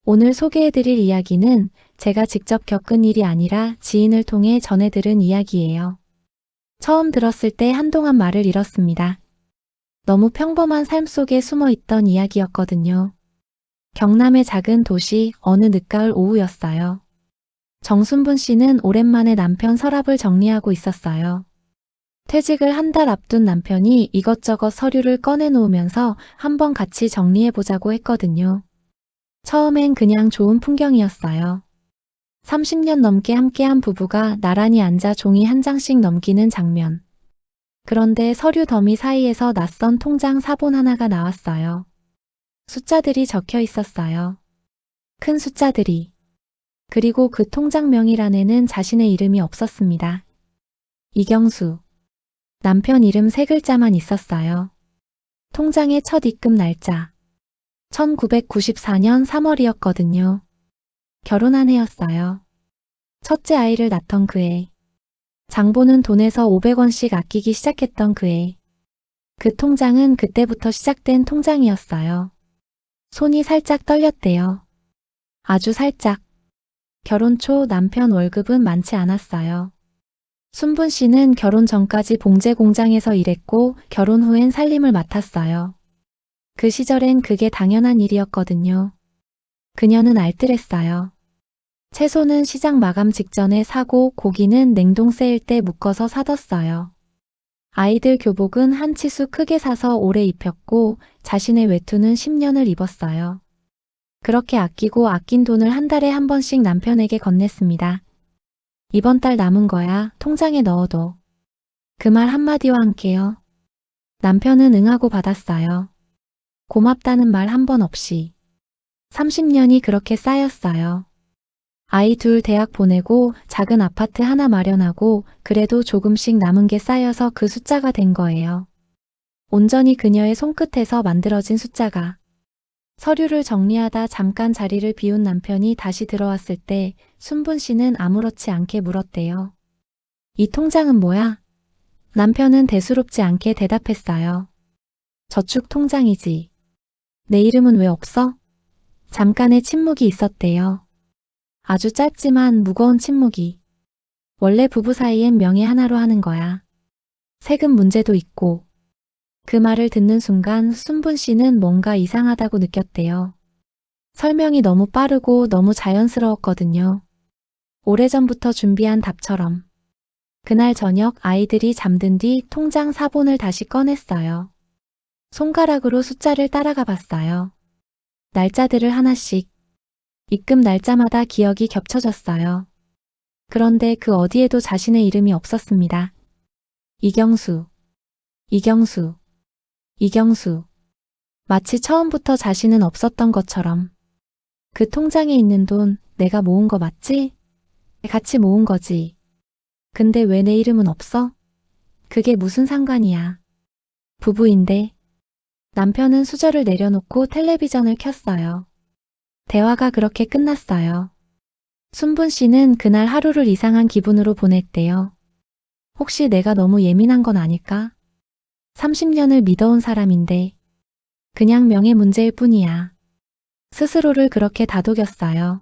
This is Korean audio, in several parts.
오늘 소개해드릴 이야기는 제가 직접 겪은 일이 아니라 지인을 통해 전해 들은 이야기예요. 처음 들었을 때 한동안 말을 잃었습니다. 너무 평범한 삶 속에 숨어 있던 이야기였거든요. 경남의 작은 도시 어느 늦가을 오후였어요. 정순분 씨는 오랜만에 남편 서랍을 정리하고 있었어요. 퇴직을 한 달 앞둔 남편이 이것저것 서류를 꺼내놓으면서 한번 같이 정리해보자고 했거든요. 처음엔 그냥 좋은 풍경이었어요. 30년 넘게 함께한 부부가 나란히 앉아 종이 한 장씩 넘기는 장면. 그런데 서류 더미 사이에서 낯선 통장 사본 하나가 나왔어요. 숫자들이 적혀 있었어요. 큰 숫자들이. 그리고 그 통장 명의란에는 자신의 이름이 없었습니다. 이경수. 남편 이름 3글자만 있었어요. 통장의 첫 입금 날짜. 1994년 3월이었거든요. 결혼한 해였어요. 첫째 아이를 낳던 그 해. 장보는 돈에서 500원씩 아끼기 시작했던 그 해. 그 통장은 그때부터 시작된 통장이었어요. 손이 살짝 떨렸대요. 아주 살짝. 결혼 초 남편 월급은 많지 않았어요. 순분 씨는 결혼 전까지 봉제 공장에서 일했고 결혼 후엔 살림을 맡았어요. 그 시절엔 그게 당연한 일이었거든요. 그녀는 알뜰했어요. 채소는 시장 마감 직전에 사고 고기는 냉동 세일 때 묶어서 사뒀어요. 아이들 교복은 한 치수 크게 사서 오래 입혔고 자신의 외투는 10년을 입었어요. 그렇게 아끼고 아낀 돈을 한 달에 한 번씩 남편에게 건넸습니다. 이번 달 남은 거야, 통장에 넣어둬. 그 말 한마디와 함께요. 남편은 응하고 받았어요. 고맙다는 말 한 번 없이. 30년이 그렇게 쌓였어요. 아이 둘 대학 보내고 작은 아파트 하나 마련하고 그래도 조금씩 남은 게 쌓여서 그 숫자가 된 거예요. 온전히 그녀의 손끝에서 만들어진 숫자가. 서류를 정리하다 잠깐 자리를 비운 남편이 다시 들어왔을 때 순분 씨는 아무렇지 않게 물었대요. 이 통장은 뭐야? 남편은 대수롭지 않게 대답했어요. 저축 통장이지. 내 이름은 왜 없어? 잠깐의 침묵이 있었대요. 아주 짧지만 무거운 침묵이. 원래 부부 사이엔 명의 하나로 하는 거야. 세금 문제도 있고. 그 말을 듣는 순간 순분 씨는 뭔가 이상하다고 느꼈대요. 설명이 너무 빠르고 너무 자연스러웠거든요. 오래전부터 준비한 답처럼. 그날 저녁 아이들이 잠든 뒤 통장 사본을 다시 꺼냈어요. 손가락으로 숫자를 따라가 봤어요. 날짜들을 하나씩. 입금 날짜마다 기억이 겹쳐졌어요. 그런데 그 어디에도 자신의 이름이 없었습니다. 이경수, 이경수, 이경수. 마치 처음부터 자신은 없었던 것처럼. 그 통장에 있는 돈 내가 모은 거 맞지? 같이 모은 거지. 근데 왜 내 이름은 없어? 그게 무슨 상관이야. 부부인데. 남편은 수저를 내려놓고 텔레비전을 켰어요. 대화가 그렇게 끝났어요. 순분 씨는 그날 하루를 이상한 기분으로 보냈대요. 혹시 내가 너무 예민한 건 아닐까? 30년을 믿어온 사람인데 그냥 명예 문제일 뿐이야. 스스로를 그렇게 다독였어요.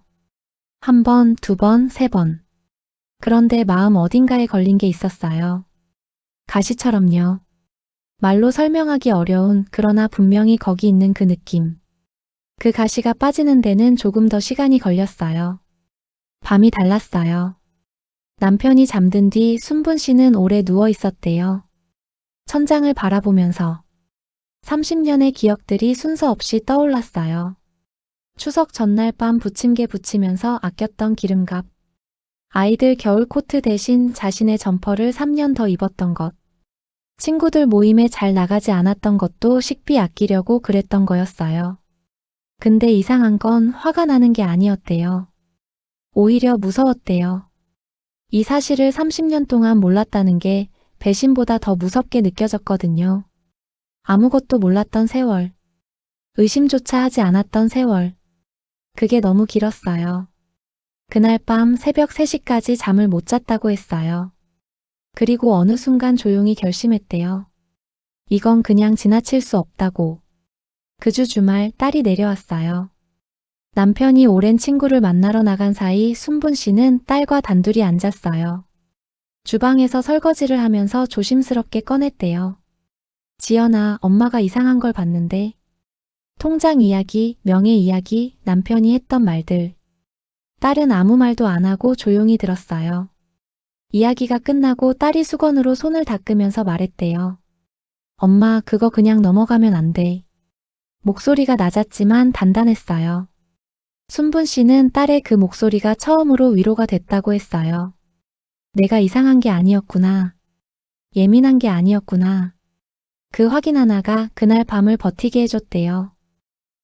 한 번, 두 번, 세 번. 그런데 마음 어딘가에 걸린 게 있었어요. 가시처럼요. 말로 설명하기 어려운 그러나 분명히 거기 있는 그 느낌. 그 가시가 빠지는 데는 조금 더 시간이 걸렸어요. 밤이 달랐어요. 남편이 잠든 뒤 순분 씨는 오래 누워 있었대요. 천장을 바라보면서 30년의 기억들이 순서 없이 떠올랐어요. 추석 전날 밤 부침개 부치면서 아꼈던 기름값. 아이들 겨울 코트 대신 자신의 점퍼를 3년 더 입었던 것. 친구들 모임에 잘 나가지 않았던 것도 식비 아끼려고 그랬던 거였어요. 근데 이상한 건 화가 나는 게 아니었대요. 오히려 무서웠대요. 이 사실을 30년 동안 몰랐다는 게 배신보다 더 무섭게 느껴졌거든요. 아무것도 몰랐던 세월. 의심조차 하지 않았던 세월. 그게 너무 길었어요. 그날 밤 새벽 3시까지 잠을 못 잤다고 했어요. 그리고 어느 순간 조용히 결심했대요. 이건 그냥 지나칠 수 없다고. 그 주 주말 딸이 내려왔어요. 남편이 오랜 친구를 만나러 나간 사이 순분 씨는 딸과 단둘이 앉았어요. 주방에서 설거지를 하면서 조심스럽게 꺼냈대요. 지연아, 엄마가 이상한 걸 봤는데. 통장 이야기, 명예 이야기, 남편이 했던 말들. 딸은 아무 말도 안 하고 조용히 들었어요. 이야기가 끝나고 딸이 수건으로 손을 닦으면서 말했대요. 엄마, 그거 그냥 넘어가면 안 돼. 목소리가 낮았지만 단단했어요. 순분 씨는 딸의 그 목소리가 처음으로 위로가 됐다고 했어요. 내가 이상한 게 아니었구나. 예민한 게 아니었구나. 그 확인 하나가 그날 밤을 버티게 해줬대요.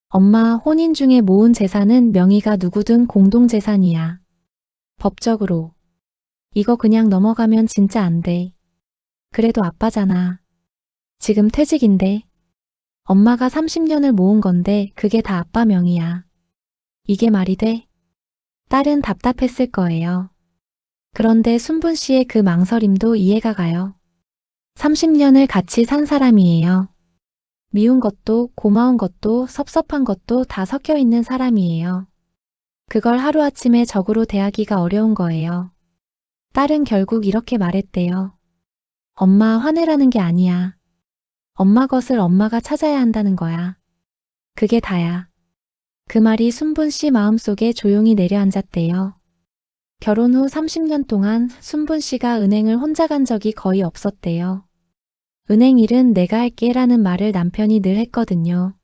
엄마, 혼인 중에 모은 재산은 명의가 누구든 공동재산이야. 법적으로. 이거 그냥 넘어가면 진짜 안 돼. 그래도 아빠잖아. 지금 퇴직인데. 엄마가 30년을 모은 건데 그게 다 아빠 명의야. 이게 말이 돼? 딸은 답답했을 거예요. 그런데 순분 씨의 그 망설임도 이해가 가요. 30년을 같이 산 사람이에요. 미운 것도 고마운 것도 섭섭한 것도 다 섞여 있는 사람이에요. 그걸 하루아침에 적으로 대하기가 어려운 거예요. 딸은 결국 이렇게 말했대요. 엄마, 화내라는 게 아니야. 엄마 것을 엄마가 찾아야 한다는 거야. 그게 다야. 그 말이 순분 씨 마음속에 조용히 내려앉았대요. 결혼 후 30년 동안 순분 씨가 은행을 혼자 간 적이 거의 없었대요. 은행 일은 내가 할게라는 말을 남편이 늘 했거든요.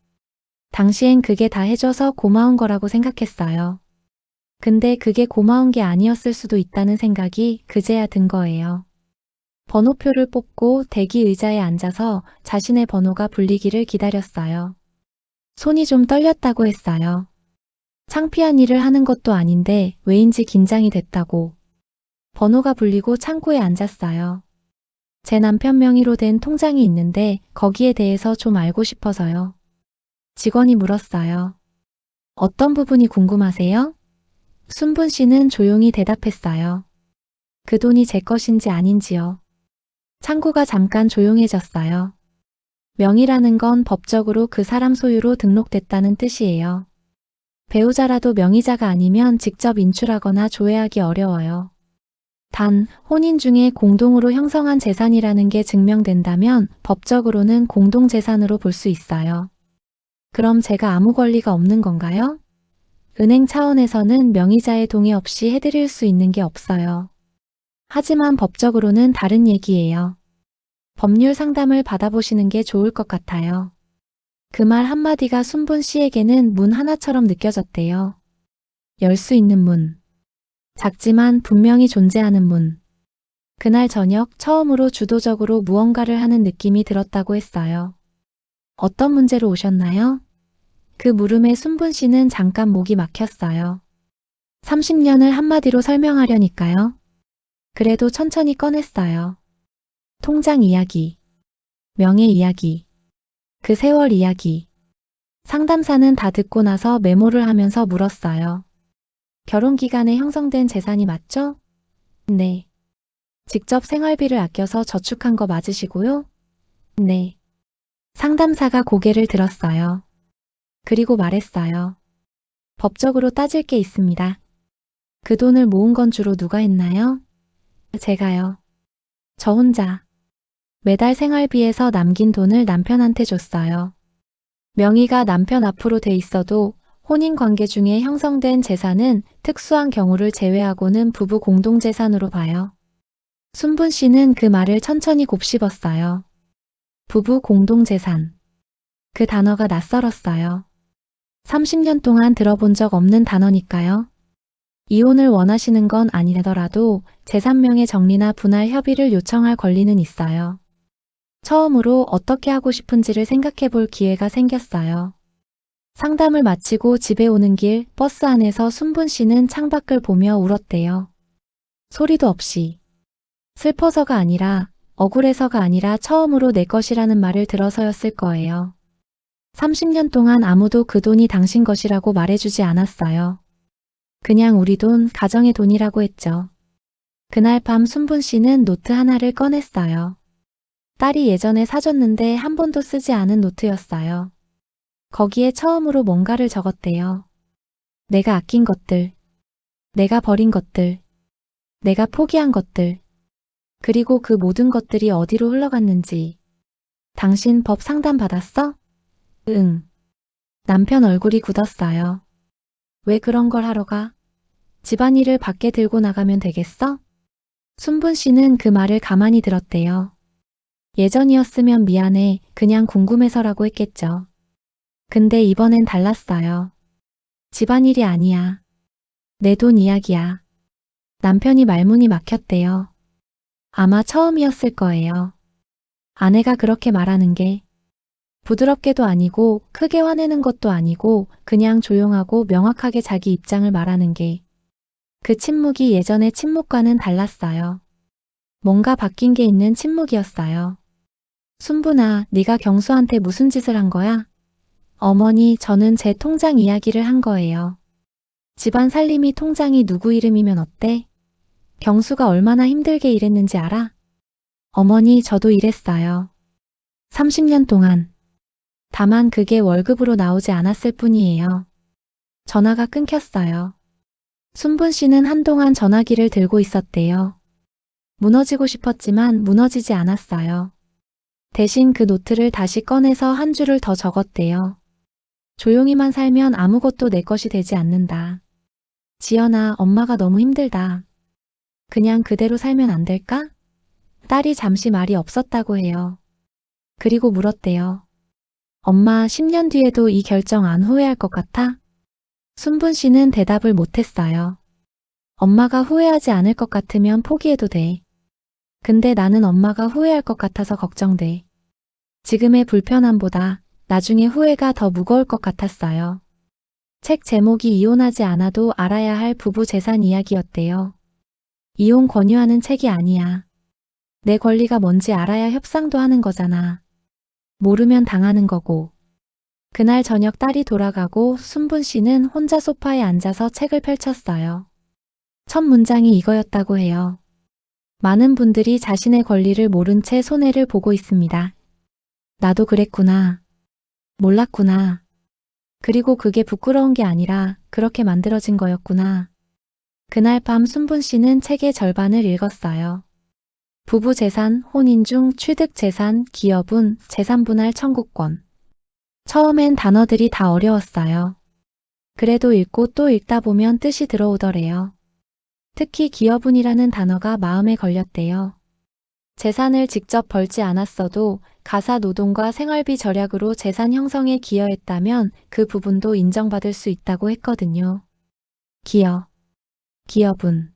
당시엔 그게 다 해줘서 고마운 거라고 생각했어요. 근데 그게 고마운 게 아니었을 수도 있다는 생각이 그제야 든 거예요. 번호표를 뽑고 대기 의자에 앉아서 자신의 번호가 불리기를 기다렸어요. 손이 좀 떨렸다고 했어요. 창피한 일을 하는 것도 아닌데 왜인지 긴장이 됐다고. 번호가 불리고 창구에 앉았어요. 제 남편 명의로 된 통장이 있는데 거기에 대해서 좀 알고 싶어서요. 직원이 물었어요. 어떤 부분이 궁금하세요? 순분 씨는 조용히 대답했어요. 그 돈이 제 것인지 아닌지요. 창구가 잠깐 조용해졌어요. 명의라는 건 법적으로 그 사람 소유로 등록됐다는 뜻이에요. 배우자라도 명의자가 아니면 직접 인출하거나 조회하기 어려워요. 단, 혼인 중에 공동으로 형성한 재산이라는 게 증명된다면 법적으로는 공동재산으로 볼 수 있어요. 그럼 제가 아무 권리가 없는 건가요? 은행 차원에서는 명의자의 동의 없이 해드릴 수 있는 게 없어요. 하지만 법적으로는 다른 얘기예요. 법률 상담을 받아보시는 게 좋을 것 같아요. 그 말 한마디가 순분 씨에게는 문 하나처럼 느껴졌대요. 열 수 있는 문. 작지만 분명히 존재하는 문. 그날 저녁 처음으로 주도적으로 무언가를 하는 느낌이 들었다고 했어요. 어떤 문제로 오셨나요? 그 물음에 순분 씨는 잠깐 목이 막혔어요. 30년을 한마디로 설명하려니까요. 그래도 천천히 꺼냈어요. 통장 이야기, 명예 이야기, 그 세월 이야기. 상담사는 다 듣고 나서 메모를 하면서 물었어요. 결혼 기간에 형성된 재산이 맞죠? 네. 직접 생활비를 아껴서 저축한 거 맞으시고요? 네. 상담사가 고개를 들었어요. 그리고 말했어요. 법적으로 따질 게 있습니다. 그 돈을 모은 건 주로 누가 했나요? 제가요. 저 혼자. 매달 생활비에서 남긴 돈을 남편한테 줬어요. 명의가 남편 앞으로 돼 있어도 혼인 관계 중에 형성된 재산은 특수한 경우를 제외하고는 부부 공동재산으로 봐요. 순분 씨는 그 말을 천천히 곱씹었어요. 부부 공동재산. 그 단어가 낯설었어요. 30년 동안 들어본 적 없는 단어니까요. 이혼을 원하시는 건 아니더라도 재산명의 정리나 분할 협의를 요청할 권리는 있어요. 처음으로 어떻게 하고 싶은지를 생각해 볼 기회가 생겼어요. 상담을 마치고 집에 오는 길 버스 안에서 순분 씨는 창밖을 보며 울었대요. 소리도 없이. 슬퍼서가 아니라 억울해서가 아니라 처음으로 내 것이라는 말을 들어서였을 거예요. 30년 동안 아무도 그 돈이 당신 것이라고 말해주지 않았어요. 그냥 우리 돈, 가정의 돈이라고 했죠. 그날 밤 순분 씨는 노트 하나를 꺼냈어요. 딸이 예전에 사줬는데 한 번도 쓰지 않은 노트였어요. 거기에 처음으로 뭔가를 적었대요. 내가 아낀 것들, 내가 버린 것들, 내가 포기한 것들, 그리고 그 모든 것들이 어디로 흘러갔는지. 당신 법 상담 받았어? 응. 남편 얼굴이 굳었어요. 왜 그런 걸 하러 가? 집안일을 밖에 들고 나가면 되겠어? 순분 씨는 그 말을 가만히 들었대요. 예전이었으면 미안해, 그냥 궁금해서라고 했겠죠. 근데 이번엔 달랐어요. 집안일이 아니야. 내 돈 이야기야. 남편이 말문이 막혔대요. 아마 처음이었을 거예요. 아내가 그렇게 말하는 게 부드럽게도 아니고 크게 화내는 것도 아니고 그냥 조용하고 명확하게 자기 입장을 말하는 게 그 침묵이 예전의 침묵과는 달랐어요. 뭔가 바뀐 게 있는 침묵이었어요. 순분아, 네가 경수한테 무슨 짓을 한 거야? 어머니, 저는 제 통장 이야기를 한 거예요. 집안 살림이 통장이 누구 이름이면 어때? 경수가 얼마나 힘들게 일했는지 알아? 어머니, 저도 일했어요. 30년 동안. 다만 그게 월급으로 나오지 않았을 뿐이에요. 전화가 끊겼어요. 순분 씨는 한동안 전화기를 들고 있었대요. 무너지고 싶었지만 무너지지 않았어요. 대신 그 노트를 다시 꺼내서 한 줄을 더 적었대요. 조용히만 살면 아무것도 내 것이 되지 않는다. 지연아, 엄마가 너무 힘들다. 그냥 그대로 살면 안 될까? 딸이 잠시 말이 없었다고 해요. 그리고 물었대요. 엄마, 10년 뒤에도 이 결정 안 후회할 것 같아? 순분 씨는 대답을 못했어요. 엄마가 후회하지 않을 것 같으면 포기해도 돼. 근데 나는 엄마가 후회할 것 같아서 걱정돼. 지금의 불편함보다 나중에 후회가 더 무거울 것 같았어요. 책 제목이 이혼하지 않아도 알아야 할 부부 재산 이야기였대요. 이혼 권유하는 책이 아니야. 내 권리가 뭔지 알아야 협상도 하는 거잖아. 모르면 당하는 거고. 그날 저녁 딸이 돌아가고 순분 씨는 혼자 소파에 앉아서 책을 펼쳤어요. 첫 문장이 이거였다고 해요. 많은 분들이 자신의 권리를 모른 채 손해를 보고 있습니다. 나도 그랬구나. 몰랐구나. 그리고 그게 부끄러운 게 아니라 그렇게 만들어진 거였구나. 그날 밤 순분 씨는 책의 절반을 읽었어요. 부부 재산, 혼인 중 취득 재산, 기여분, 재산 분할 청구권. 처음엔 단어들이 다 어려웠어요. 그래도 읽고 또 읽다 보면 뜻이 들어오더래요. 특히 기여분이라는 단어가 마음에 걸렸대요. 재산을 직접 벌지 않았어도 가사 노동과 생활비 절약으로 재산 형성에 기여했다면 그 부분도 인정받을 수 있다고 했거든요. 기여분.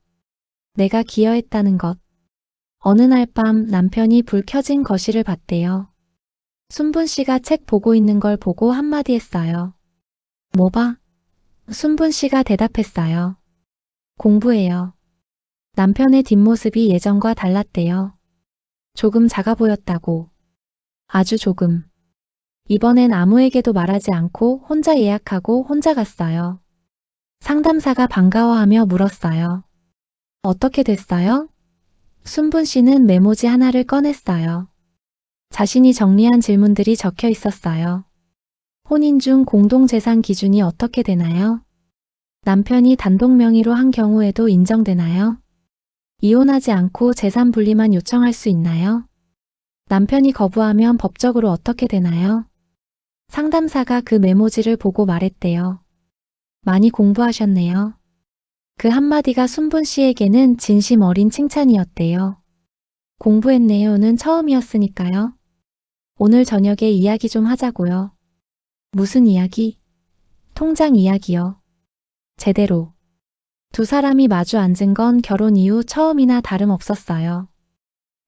내가 기여했다는 것. 어느 날 밤 남편이 불 켜진 거실을 봤대요. 순분 씨가 책 보고 있는 걸 보고 한마디 했어요. 뭐 봐? 순분 씨가 대답했어요. 공부해요. 남편의 뒷모습이 예전과 달랐대요. 조금 작아 보였다고. 아주 조금. 이번엔 아무에게도 말하지 않고 혼자 예약하고 혼자 갔어요. 상담사가 반가워하며 물었어요. 어떻게 됐어요? 순분 씨는 메모지 하나를 꺼냈어요. 자신이 정리한 질문들이 적혀 있었어요. 혼인 중 공동재산 기준이 어떻게 되나요? 남편이 단독 명의로 한 경우에도 인정되나요? 이혼하지 않고 재산 분리만 요청할 수 있나요? 남편이 거부하면 법적으로 어떻게 되나요? 상담사가 그 메모지를 보고 말했대요. 많이 공부하셨네요. 그 한마디가 순분 씨에게는 진심 어린 칭찬이었대요. 공부했네요는 처음이었으니까요. 오늘 저녁에 이야기 좀 하자고요. 무슨 이야기? 통장 이야기요. 제대로. 두 사람이 마주 앉은 건 결혼 이후 처음이나 다름없었어요.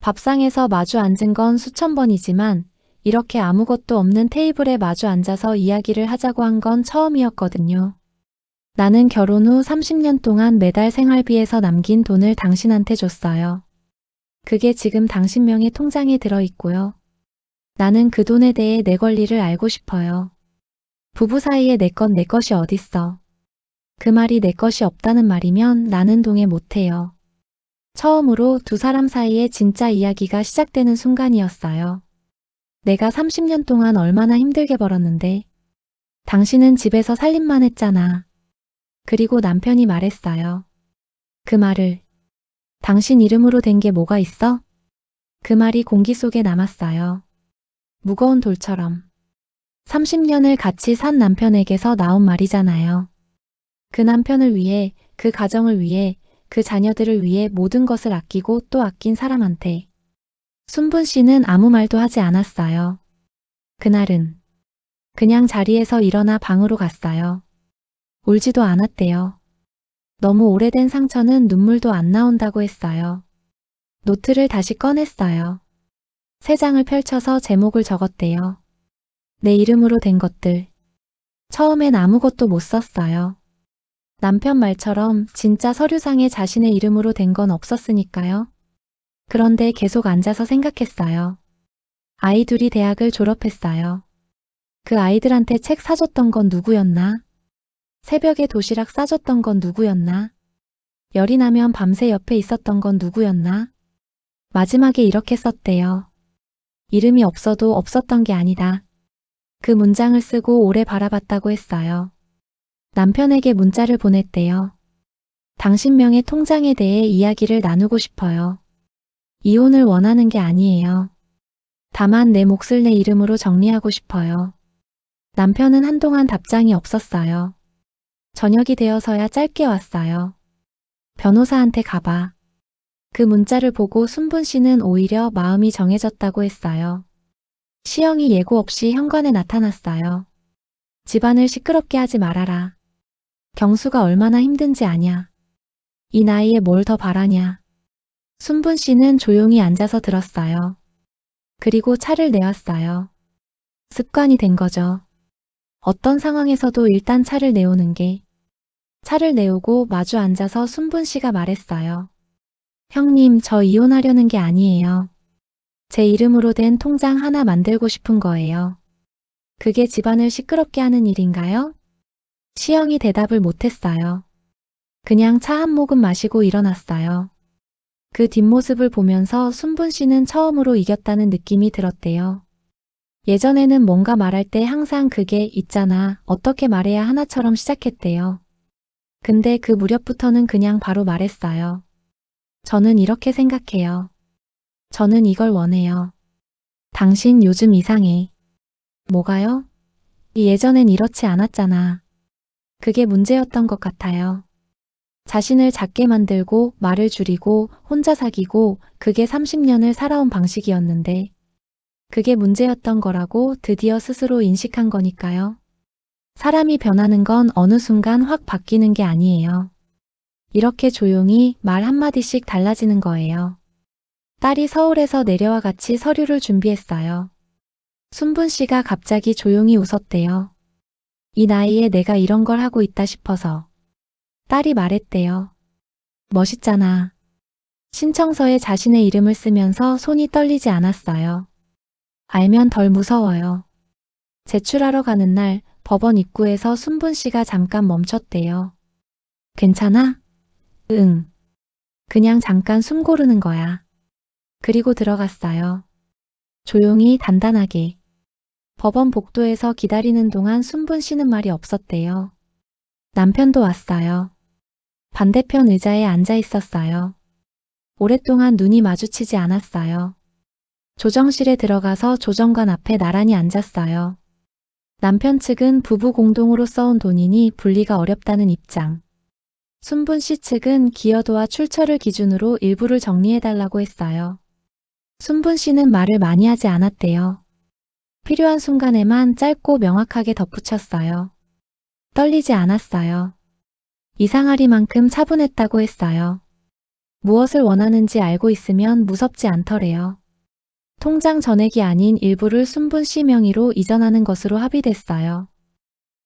밥상에서 마주 앉은 건 수천 번이지만 이렇게 아무것도 없는 테이블에 마주 앉아서 이야기를 하자고 한 건 처음이었거든요. 나는 결혼 후 30년 동안 매달 생활비에서 남긴 돈을 당신한테 줬어요. 그게 지금 당신 명의 통장에 들어있고요. 나는 그 돈에 대해 내 권리를 알고 싶어요. 부부 사이에 내 것 내 것이 어딨어. 그 말이 내 것이 없다는 말이면 나는 동의 못해요. 처음으로 두 사람 사이에 진짜 이야기가 시작되는 순간이었어요. 내가 30년 동안 얼마나 힘들게 벌었는데 당신은 집에서 살림만 했잖아. 그리고 남편이 말했어요. 그 말을. 당신 이름으로 된 게 뭐가 있어? 그 말이 공기 속에 남았어요. 무거운 돌처럼. 30년을 같이 산 남편에게서 나온 말이잖아요. 그 남편을 위해, 그 가정을 위해, 그 자녀들을 위해 모든 것을 아끼고 또 아낀 사람한테. 순분 씨는 아무 말도 하지 않았어요. 그날은 그냥 자리에서 일어나 방으로 갔어요. 울지도 않았대요. 너무 오래된 상처는 눈물도 안 나온다고 했어요. 노트를 다시 꺼냈어요. 세 장을 펼쳐서 제목을 적었대요. 내 이름으로 된 것들. 처음엔 아무것도 못 썼어요. 남편 말처럼 진짜 서류상에 자신의 이름으로 된 건 없었으니까요. 그런데 계속 앉아서 생각했어요. 아이 둘이 대학을 졸업했어요. 그 아이들한테 책 사줬던 건 누구였나? 새벽에 도시락 싸줬던 건 누구였나? 열이 나면 밤새 옆에 있었던 건 누구였나? 마지막에 이렇게 썼대요. 이름이 없어도 없었던 게 아니다. 그 문장을 쓰고 오래 바라봤다고 했어요. 남편에게 문자를 보냈대요. 당신 명의 통장에 대해 이야기를 나누고 싶어요. 이혼을 원하는 게 아니에요. 다만 내 몫을 내 이름으로 정리하고 싶어요. 남편은 한동안 답장이 없었어요. 저녁이 되어서야 짧게 왔어요. 변호사한테 가봐. 그 문자를 보고 순분 씨는 오히려 마음이 정해졌다고 했어요. 시영이 예고 없이 현관에 나타났어요. 집안을 시끄럽게 하지 말아라. 경수가 얼마나 힘든지 아냐. 이 나이에 뭘 더 바라냐. 순분 씨는 조용히 앉아서 들었어요. 그리고 차를 내왔어요. 습관이 된 거죠. 어떤 상황에서도 일단 차를 내오는 게. 차를 내오고 마주 앉아서 순분 씨가 말했어요. 형님, 저 이혼하려는 게 아니에요. 제 이름으로 된 통장 하나 만들고 싶은 거예요. 그게 집안을 시끄럽게 하는 일인가요? 시영이 대답을 못했어요. 그냥 차 한 모금 마시고 일어났어요. 그 뒷모습을 보면서 순분 씨는 처음으로 이겼다는 느낌이 들었대요. 예전에는 뭔가 말할 때 항상 그게 있잖아, 어떻게 말해야 하나처럼 시작했대요. 근데 그 무렵부터는 그냥 바로 말했어요. 저는 이렇게 생각해요. 저는 이걸 원해요. 당신 요즘 이상해. 뭐가요? 예전엔 이렇지 않았잖아. 그게 문제였던 것 같아요. 자신을 작게 만들고 말을 줄이고 혼자 사귀고 그게 30년을 살아온 방식이었는데 그게 문제였던 거라고 드디어 스스로 인식한 거니까요. 사람이 변하는 건 어느 순간 확 바뀌는 게 아니에요. 이렇게 조용히 말 한마디씩 달라지는 거예요. 딸이 서울에서 내려와 같이 서류를 준비했어요. 순분 씨가 갑자기 조용히 웃었대요. 이 나이에 내가 이런 걸 하고 있다 싶어서. 딸이 말했대요. 멋있잖아. 신청서에 자신의 이름을 쓰면서 손이 떨리지 않았어요. 알면 덜 무서워요. 제출하러 가는 날 법원 입구에서 순분 씨가 잠깐 멈췄대요. 괜찮아? 응. 그냥 잠깐 숨 고르는 거야. 그리고 들어갔어요. 조용히 단단하게. 법원 복도에서 기다리는 동안 순분 씨는 말이 없었대요. 남편도 왔어요. 반대편 의자에 앉아 있었어요. 오랫동안 눈이 마주치지 않았어요. 조정실에 들어가서 조정관 앞에 나란히 앉았어요. 남편 측은 부부 공동으로 써온 돈이니 분리가 어렵다는 입장. 순분 씨 측은 기여도와 출처를 기준으로 일부를 정리해달라고 했어요. 순분 씨는 말을 많이 하지 않았대요. 필요한 순간에만 짧고 명확하게 덧붙였어요. 떨리지 않았어요. 이상하리만큼 차분했다고 했어요. 무엇을 원하는지 알고 있으면 무섭지 않더래요. 통장 전액이 아닌 일부를 순분 씨 명의로 이전하는 것으로 합의됐어요.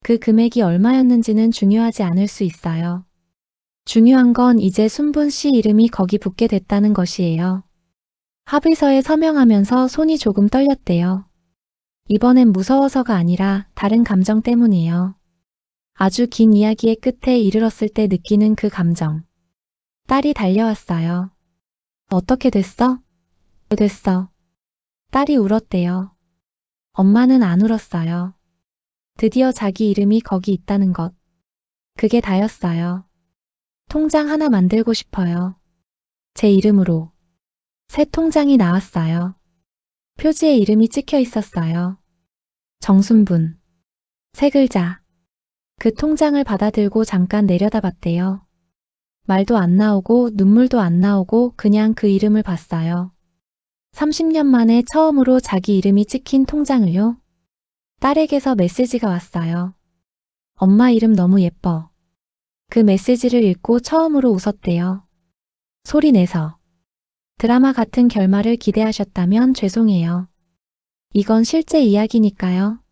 그 금액이 얼마였는지는 중요하지 않을 수 있어요. 중요한 건 이제 순분 씨 이름이 거기 붙게 됐다는 것이에요. 합의서에 서명하면서 손이 조금 떨렸대요. 이번엔 무서워서가 아니라 다른 감정 때문이에요. 아주 긴 이야기의 끝에 이르렀을 때 느끼는 그 감정. 딸이 달려왔어요. 어떻게 됐어? 됐어. 딸이 울었대요. 엄마는 안 울었어요. 드디어 자기 이름이 거기 있다는 것. 그게 다였어요. 통장 하나 만들고 싶어요. 제 이름으로. 새 통장이 나왔어요. 표지에 이름이 찍혀 있었어요. 정순분. 세 글자. 그 통장을 받아들고 잠깐 내려다봤대요. 말도 안 나오고 눈물도 안 나오고 그냥 그 이름을 봤어요. 30년 만에 처음으로 자기 이름이 찍힌 통장을요. 딸에게서 메시지가 왔어요. 엄마 이름 너무 예뻐. 그 메시지를 읽고 처음으로 웃었대요. 소리 내서. 드라마 같은 결말을 기대하셨다면 죄송해요. 이건 실제 이야기니까요.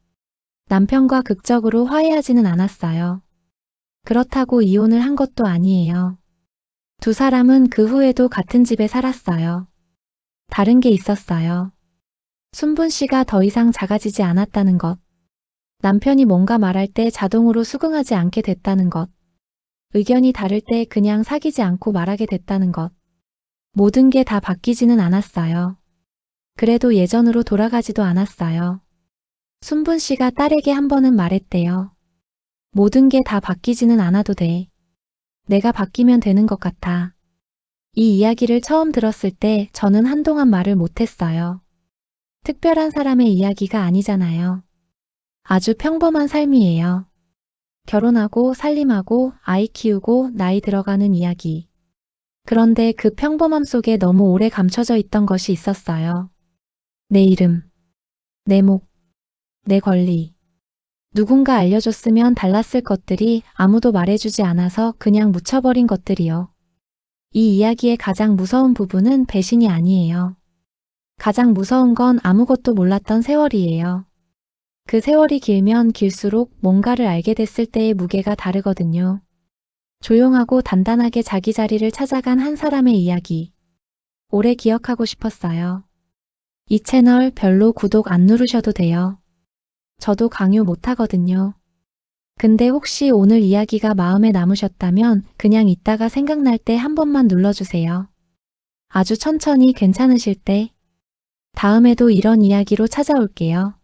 남편과 극적으로 화해하지는 않았어요. 그렇다고 이혼을 한 것도 아니에요. 두 사람은 그 후에도 같은 집에 살았어요. 다른 게 있었어요. 순분 씨가 더 이상 작아지지 않았다는 것. 남편이 뭔가 말할 때 자동으로 수긍하지 않게 됐다는 것. 의견이 다를 때 그냥 사귀지 않고 말하게 됐다는 것. 모든 게 다 바뀌지는 않았어요. 그래도 예전으로 돌아가지도 않았어요. 순분 씨가 딸에게 한 번은 말했대요. 모든 게 다 바뀌지는 않아도 돼. 내가 바뀌면 되는 것 같아. 이 이야기를 처음 들었을 때 저는 한동안 말을 못했어요. 특별한 사람의 이야기가 아니잖아요. 아주 평범한 삶이에요. 결혼하고 살림하고 아이 키우고 나이 들어가는 이야기. 그런데 그 평범함 속에 너무 오래 감춰져 있던 것이 있었어요. 내 이름, 내 목, 내 권리. 누군가 알려줬으면 달랐을 것들이 아무도 말해주지 않아서 그냥 묻혀버린 것들이요. 이 이야기의 가장 무서운 부분은 배신이 아니에요. 가장 무서운 건 아무것도 몰랐던 세월이에요. 그 세월이 길면 길수록 뭔가를 알게 됐을 때의 무게가 다르거든요. 조용하고 단단하게 자기 자리를 찾아간 한 사람의 이야기. 오래 기억하고 싶었어요. 이 채널 별로 구독 안 누르셔도 돼요. 저도 강요 못하거든요. 근데 혹시 오늘 이야기가 마음에 남으셨다면 그냥 이따가 생각날 때 한 번만 눌러주세요. 아주 천천히 괜찮으실 때. 다음에도 이런 이야기로 찾아올게요.